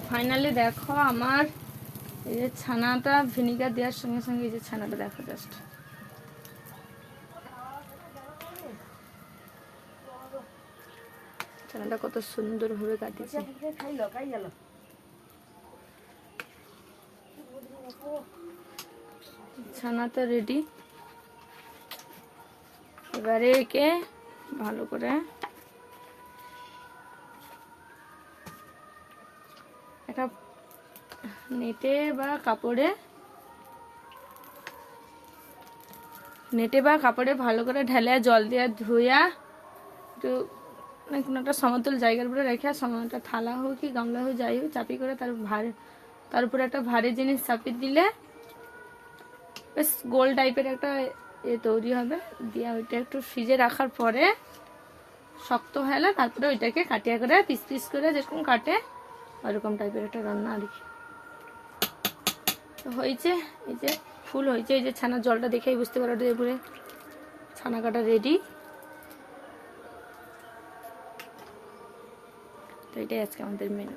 Finally দেখো আমার এই যে ছানাটা ভিনিগার দেওয়ার সঙ্গে সঙ্গে এই যে ছানাটা দেখো জাস্ট ছানাটা কত সুন্দরভাবে কাটিয়েছে। ছানাটা রেডি। এবারে একে ভালো করে একটা নেটে বা কাপড়ে ভালো করে ঢেলে জল দিয়ে ধুইয়া একটু কোনো একটা সমতল জায়গার উপরে রেখে একটা থালা হোক কি গামলা হোক যাই হোক চাপি করে তার উপরে একটা ভারী জিনিস চাপি দিলে বেশ গোল টাইপের একটা তৈরি হবে। দিয়ে ওইটা একটু ফ্রিজে রাখার পরে শক্ত হয়ে গেলে তারপরে ওইটাকে কাটিয়া করে পিস পিস করে যেরকম কাটে ওরকম টাইপের একটা রান্না আর কি। তো হয়েছে, এই যে ফুল হয়েছে, এই যে ছানার জলটা দেখেই বুঝতে পারো পুরো ছানা কাটা রেডি। তো এটাই আজকে আমাদের মেনু।